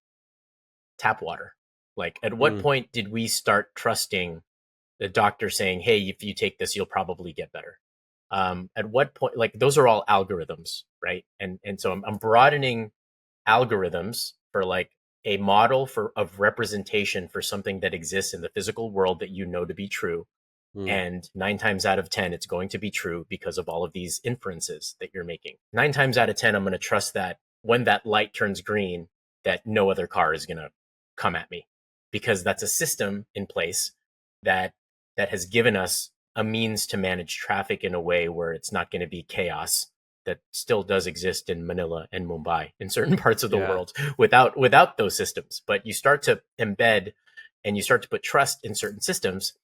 tap water? Like, at what Mm. point did we start trusting the doctor saying, "Hey, if you take this, you'll probably get better"? At what point? Like, those are all algorithms, right? And so I'm broadening algorithms for like a model for of representation for something that exists in the physical world that you know to be true. Mm. And 9 times out of 10, it's going to be true because of all of these inferences that you're making. 9 times out of 10, I'm going to trust that when that light turns green, that no other car is going to come at me, because that's a system in place that has given us a means to manage traffic in a way where it's not going to be chaos that still does exist in Manila and Mumbai in certain parts of the Yeah. world without those systems. But you start to embed and you start to put trust in certain systems.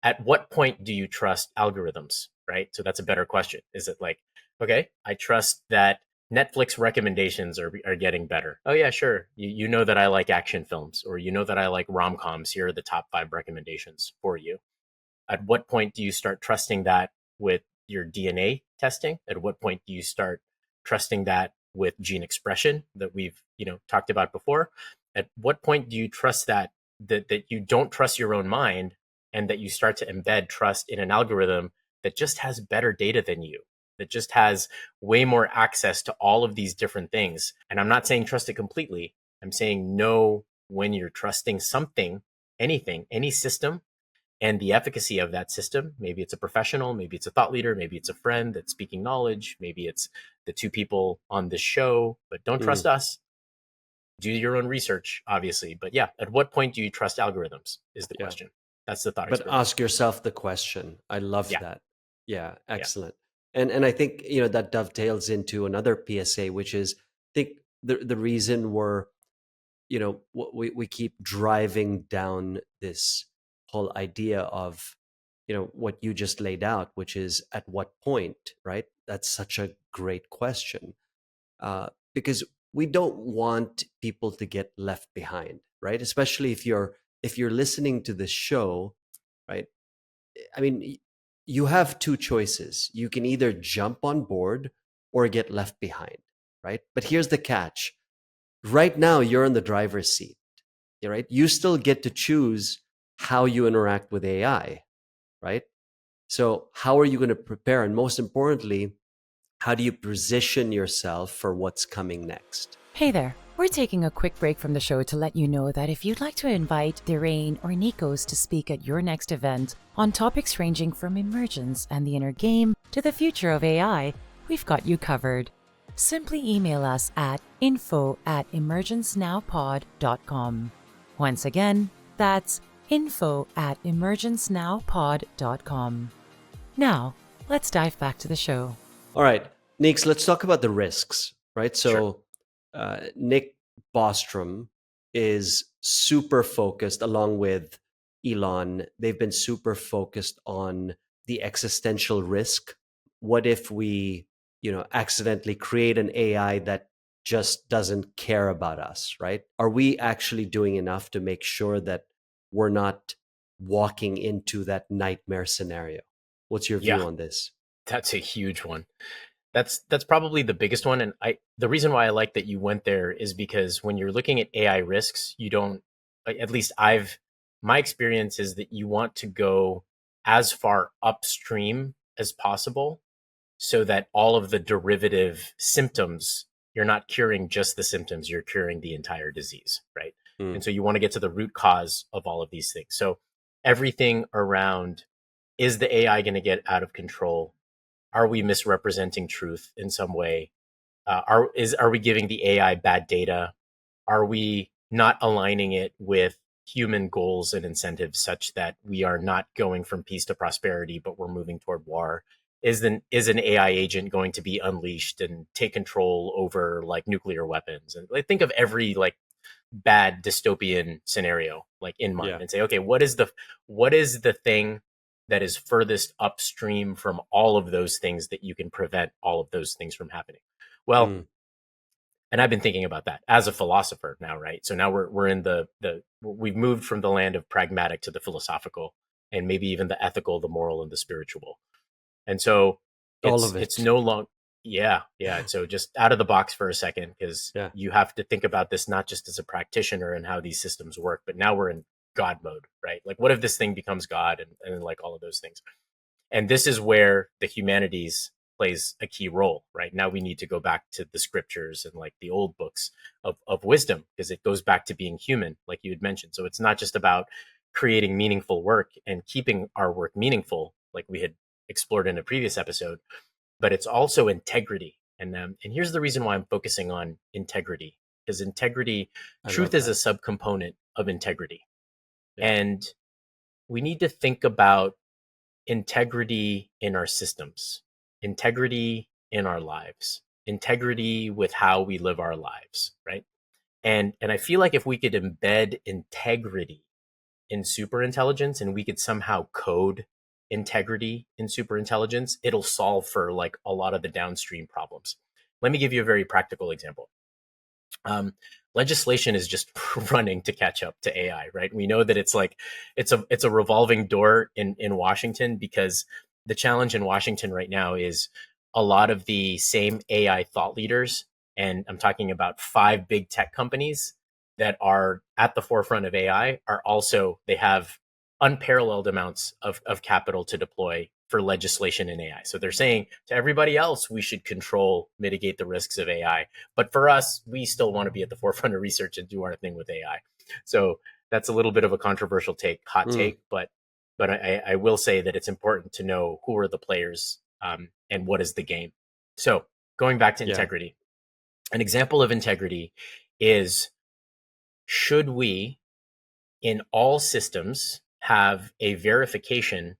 At what point do you trust algorithms, right? So that's a better question. Is it like, okay, I trust that Netflix recommendations are getting better. Oh yeah, sure. You know that I like action films, or you know that I like rom-coms. Here are the top 5 recommendations for you. At what point do you start trusting that with your DNA testing? At what point do you start trusting that with gene expression that we've, talked about before? At what point do you trust that you don't trust your own mind, and that you start to embed trust in an algorithm that just has better data than you, that just has way more access to all of these different things? And I'm not saying trust it completely. I'm saying know when you're trusting something, anything, any system, and the efficacy of that system. Maybe it's a professional, maybe it's a thought leader, maybe it's a friend that's speaking knowledge, maybe it's the two people on this show. But don't Mm. trust us. Do your own research, obviously. But yeah, at what point do you trust algorithms is the Yeah. question. That's the thought But experiment. ask yourself the question. I love Yeah, that. Yeah, yeah, excellent. And I think, that dovetails into another PSA, which is, I think the reason we're, we keep driving down this whole idea of, what you just laid out, which is at what point, right? That's such a great question. Because we don't want people to get left behind, right? Especially if you're listening to this show, right? I mean, you have two choices. You can either jump on board or get left behind, right? But here's the catch. Right now, you're in the driver's seat, right? You still get to choose how you interact with AI, right? So, how are you going to prepare? And most importantly, how do you position yourself for what's coming next? Hey there. We're taking a quick break from the show to let you know that if you'd like to invite Dirain or Nikos to speak at your next event on topics ranging from emergence and the inner game to the future of AI, we've got you covered. Simply email us at info@emergencenowpod.com. Once again, that's info@emergencenowpod.com. Now, let's dive back to the show. All right, Nix, let's talk about the risks, right? sure. So, Nick Bostrom is super focused, along with Elon. They've been super focused on the existential risk. What if we, accidentally create an AI that just doesn't care about us, right? Are we actually doing enough to make sure that we're not walking into that nightmare scenario? What's your Yeah, view on this? that's a huge one. That's probably the biggest one. And the reason why I like that you went there is because when you're looking at AI risks, you don't, at least my experience is that you want to go as far upstream as possible, so that all of the derivative symptoms, you're not curing just the symptoms, you're curing the entire disease, right? Mm. And so you want to get to the root cause of all of these things. So everything around, is the AI going to get out of control? Are we misrepresenting truth in some way? Are we giving the AI bad data? Are we not aligning it with human goals and incentives such that we are not going from peace to prosperity, but we're moving toward war? Is an AI agent going to be unleashed and take control over like nuclear weapons? And like, think of every like bad dystopian scenario like in mind Yeah. and say, okay, what is the thing that is furthest upstream from all of those things that you can prevent all of those things from happening? Well, Mm. and I've been thinking about that as a philosopher now, right? So now we're in the we've moved from the land of pragmatic to the philosophical, and maybe even the ethical, the moral, and the spiritual. And so All it's of it's it. no long yeah. So just out of the box for a second, because Yeah. you have to think about this not just as a practitioner and how these systems work, but now we're in God mode, right? Like what if this thing becomes God, and like all of those things? And this is where the humanities plays a key role, right? Now we need to go back to the scriptures and like the old books of wisdom, because it goes back to being human, like you had mentioned. So it's not just about creating meaningful work and keeping our work meaningful, like we had explored in a previous episode, but it's also integrity. And here's the reason why I'm focusing on integrity, because integrity, I truth love is a that. subcomponent of integrity. Yeah. And we need to think about integrity in our systems, integrity in our lives, integrity with how we live our lives, right? And I feel like if we could embed integrity in superintelligence and we could somehow code integrity in superintelligence, it'll solve for like a lot of the downstream problems. Let me give you a very practical example. um, Legislation is just running to catch up to AI, right? We know that it's a revolving door in Washington, because the challenge in Washington right now is a lot of the same AI thought leaders, and I'm talking about five big tech companies that are at the forefront of AI, are also they have unparalleled amounts of capital to deploy for legislation in AI. So they're saying to everybody else, we should control, mitigate the risks of AI. But for us, we still want to be at the forefront of research and do our thing with AI. So that's a little bit of a controversial hot Mm. take, but I will say that it's important to know who are the players, and what is the game. So going back to Yeah. integrity, an example of integrity is, should we in all systems have a verification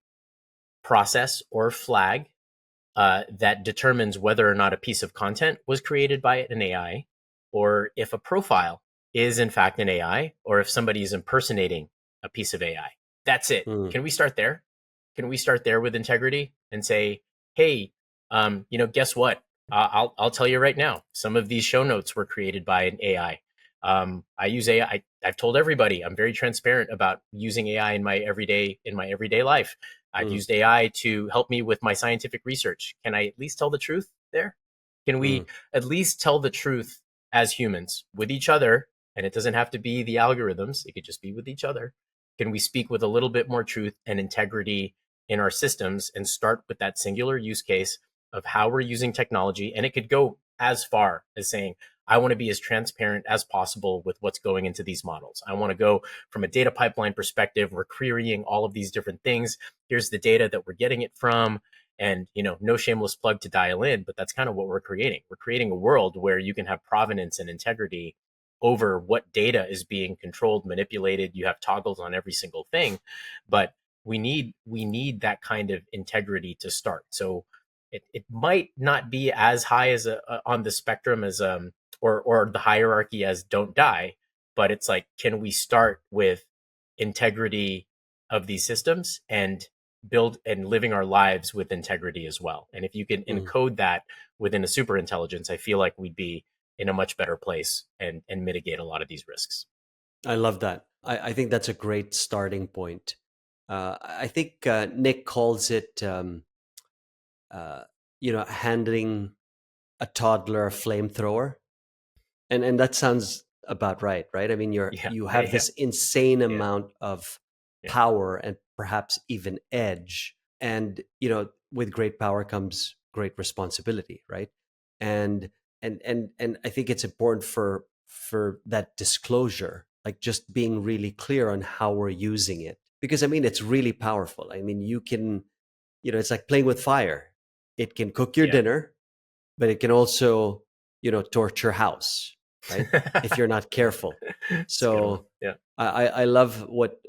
process or flag that determines whether or not a piece of content was created by an AI, or if a profile is in fact an AI, or if somebody is impersonating a piece of AI. That's it. Mm. Can we start there? Can we start there with integrity and say, hey, guess what? I'll tell you right now. Some of these show notes were created by an AI. I use AI. I've told everybody I'm very transparent about using AI in my everyday life. I've Mm. used AI to help me with my scientific research. Can I at least tell the truth there? Can Mm. we at least tell the truth as humans with each other? And it doesn't have to be the algorithms, it could just be with each other. Can we speak with a little bit more truth and integrity in our systems, and start with that singular use case of how we're using technology? And it could go as far as saying, I want to be as transparent as possible with what's going into these models. I want to go from a data pipeline perspective. We're querying all of these different things. Here's the data that we're getting it from. And, no shameless plug to dial in, but that's kind of what we're creating. We're creating a world where you can have provenance and integrity over what data is being controlled, manipulated. You have toggles on every single thing, but we need that kind of integrity to start. So it might not be as high as on the spectrum as or the hierarchy as don't die, but it's like, can we start with integrity of these systems and build and living our lives with integrity as well? And if you can Mm. encode that within a super intelligence, I feel like we'd be in a much better place and mitigate a lot of these risks. I love that. I think that's a great starting point. I think Nick calls it, uh, handing a toddler a flamethrower, and that sounds about right, right? I mean, Yeah, you yeah, have yeah, this insane yeah, amount of yeah. power and perhaps even edge, and with great power comes great responsibility, right? And and I think it's important for that disclosure, like just being really clear on how we're using it, because I mean it's really powerful. I mean, you can, it's like playing with fire. It can cook your Yeah. dinner, but it can also, torch your house, right? If you're not careful. It's a good one. So Yeah. I love what,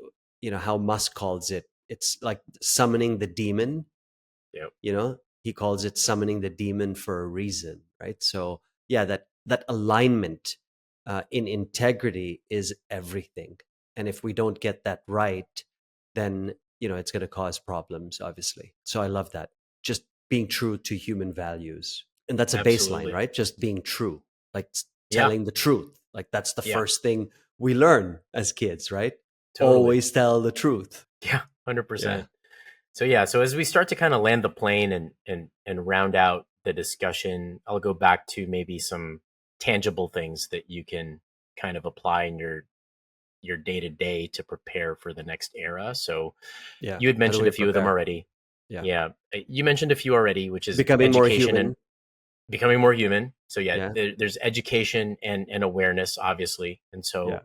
how Musk calls it. It's like summoning the demon, Yep. he calls it summoning the demon for a reason, right? So yeah, that alignment in integrity is everything. And if we don't get that right, then it's going to cause problems, obviously. So I love that. Just being true to human values. And that's a baseline, Absolutely. right? Just being true, like Yeah. telling the truth. Like that's the Yeah. first thing we learn as kids, right? Totally. Always tell the truth. Yeah. Yeah. 100%. So yeah, so as we start to kind of land the plane and round out the discussion, I'll go back to maybe some tangible things that you can kind of apply in your day to day to prepare for the next era. So Yeah. you had How do mentioned we a few of them prepare? already. Yeah. Yeah, you mentioned a few already, which is Becoming more education and human. becoming more human. So yeah, Yeah. there's education and awareness, obviously, and Yeah. so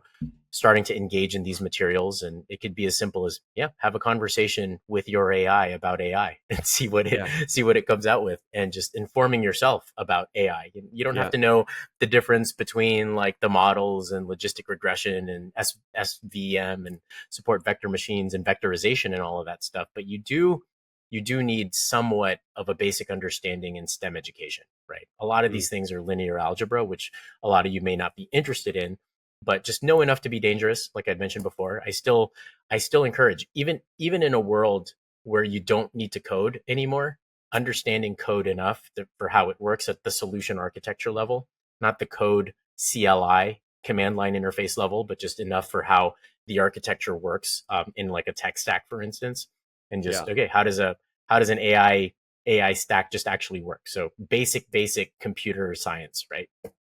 starting to engage in these materials, and it could be as simple as have a conversation with your AI about AI and Yeah. see what it comes out with, and just informing yourself about AI. You don't have Yeah. to know the difference between like the models and logistic regression and SVM and support vector machines and vectorization and all of that stuff, but you do need somewhat of a basic understanding in STEM education, right? A lot of Mm. these things are linear algebra, which a lot of you may not be interested in, but just know enough to be dangerous. Like I'd mentioned before, I still encourage, even in a world where you don't need to code anymore, understanding code enough for how it works at the solution architecture level, not the code CLI command line interface level, but just enough for how the architecture works in like a tech stack, for instance, and just Yeah. okay, how does an AI stack just actually work? So basic computer science, right?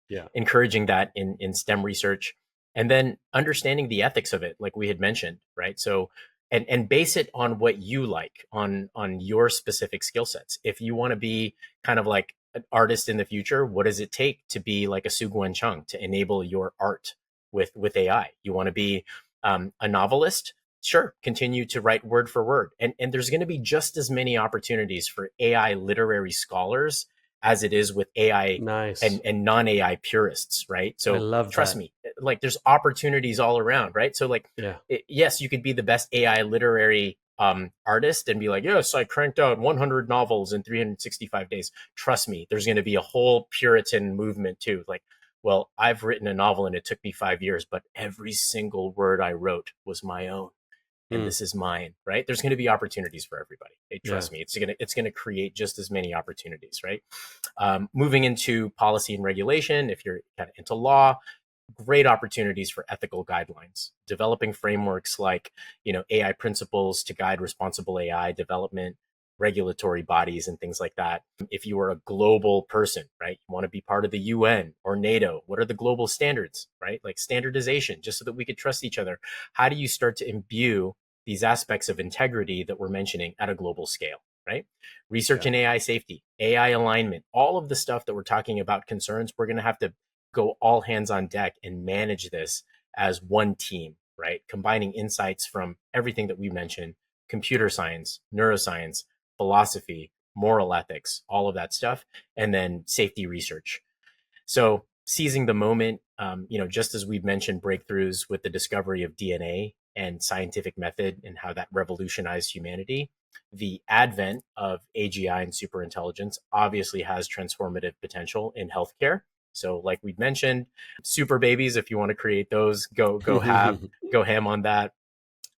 Yeah. Encouraging that in STEM research, and then understanding the ethics of it, like we had mentioned, right? So and base it on what you like, on your specific skill sets. If you want to be kind of like an artist in the future, what does it take to be like a Su Guan Chung to enable your art with AI? You want to be a novelist? Sure, continue to write word for word. And there's going to be just as many opportunities for AI literary scholars as it is with AI Nice. and non-AI purists, right? I So love trust that. me, like there's opportunities all around, right? So like, Yeah. yes, you could be the best AI literary artist and be like, yes, I cranked out 100 novels in 365 days. Trust me, there's going to be a whole Puritan movement too. Like, well, I've written a novel and it took me 5 years, but every single word I wrote was my own, and Mm. this is mine, right? There's going to be opportunities for everybody. Hey, Yeah. trust me, it's going to create just as many opportunities, right? Moving into policy and regulation, if you're kind of into law, great opportunities for ethical guidelines, developing frameworks like AI principles to guide responsible AI development, regulatory bodies and things like that. If you are a global person, right, you want to be part of the UN or NATO, what are the global standards, right? Like standardization, just so that we could trust each other. How do you start to imbue these aspects of integrity that we're mentioning at a global scale, right? Research Yeah. in AI safety, AI alignment, all of the stuff that we're talking about concerns, we're going to have to go all hands on deck and manage this as one team, right? Combining insights from everything that we mentioned: computer science, neuroscience, philosophy, moral ethics, all of that stuff, and then safety research. So seizing the moment, just as we've mentioned breakthroughs with the discovery of DNA and scientific method and how that revolutionized humanity, the advent of AGI and superintelligence obviously has transformative potential in healthcare. So, like we mentioned, super babies, if you want to create those, go ham on that.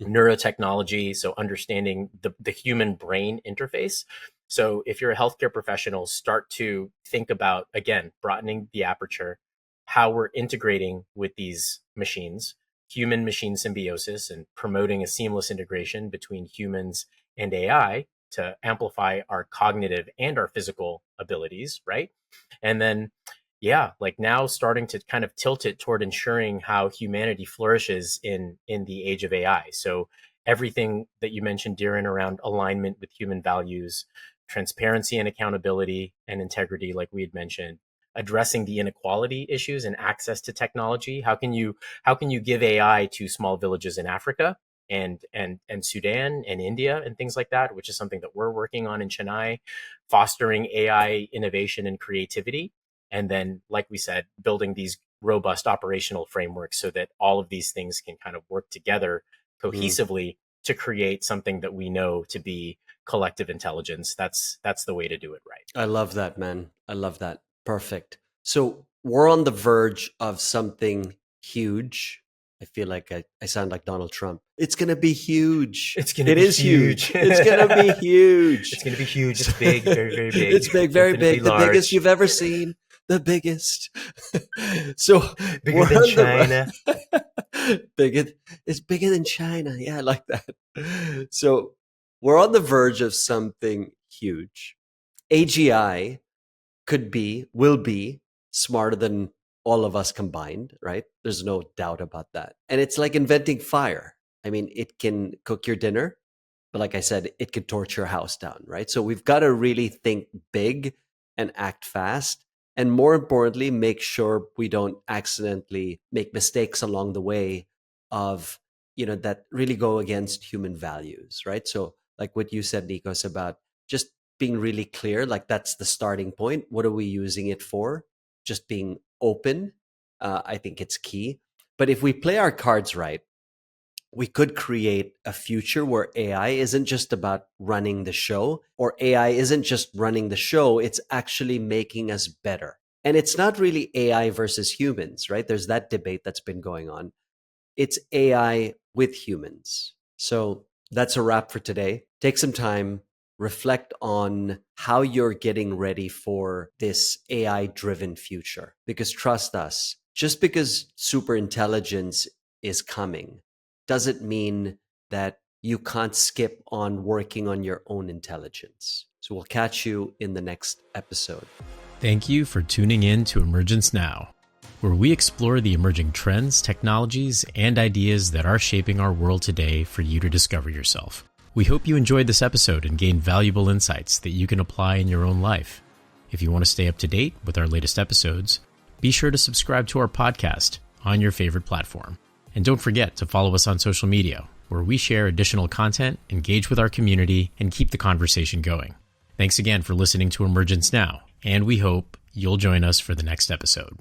Neurotechnology, so understanding the human brain interface. So if you're a healthcare professional, start to think about, again, broadening the aperture, how we're integrating with these machines, human machine symbiosis, and promoting a seamless integration between humans and AI to amplify our cognitive and our physical abilities, right? And then yeah, like now starting to kind of tilt it toward ensuring how humanity flourishes in the age of AI. So everything that you mentioned, Darren, around alignment with human values, transparency and accountability and integrity, like we had mentioned, addressing the inequality issues and access to technology. How can you give AI to small villages in Africa and Sudan and India and things like that, which is something that we're working on in Chennai, fostering AI innovation and creativity. And then, like we said, building these robust operational frameworks so that all of these things can kind of work together cohesively to create something that we know to be collective intelligence. That's the way to do it right. I love that, man. I love that. Perfect. So we're on the verge of something huge. I feel like I sound like Donald Trump. It's going to be huge. It is huge. It's going to be huge. It's going to be huge. It's big, very, very big. It's big, very big. The large. biggest you've ever seen. The biggest. So bigger than China. It's bigger than China. Yeah, I like that. So we're on the verge of something huge. AGI will be smarter than all of us combined, right? There's no doubt about that. And it's like inventing fire. I mean, it can cook your dinner, but like I said, it could torch your house down, right? So we've got to really think big and act fast. And more importantly, make sure we don't accidentally make mistakes along the way of, that really go against human values, right? So like what you said, Nikos, about just being really clear, like that's the starting point. What are we using it for? Just being open. I think it's key. But if we play our cards right, we could create a future where AI isn't just about running the show, or AI isn't just running the show, it's actually making us better. And it's not really AI versus humans, right? There's that debate that's been going on. It's AI with humans. So that's a wrap for today. Take some time, reflect on how you're getting ready for this AI-driven future. Because trust us, just because superintelligence is coming doesn't mean that you can't skip on working on your own intelligence. So we'll catch you in the next episode. Thank you for tuning in to Emergence Now, where we explore the emerging trends, technologies, and ideas that are shaping our world today for you to discover yourself. We hope you enjoyed this episode and gained valuable insights that you can apply in your own life. If you want to stay up to date with our latest episodes, be sure to subscribe to our podcast on your favorite platform. And don't forget to follow us on social media, where we share additional content, engage with our community, and keep the conversation going. Thanks again for listening to Emergence Now, and we hope you'll join us for the next episode.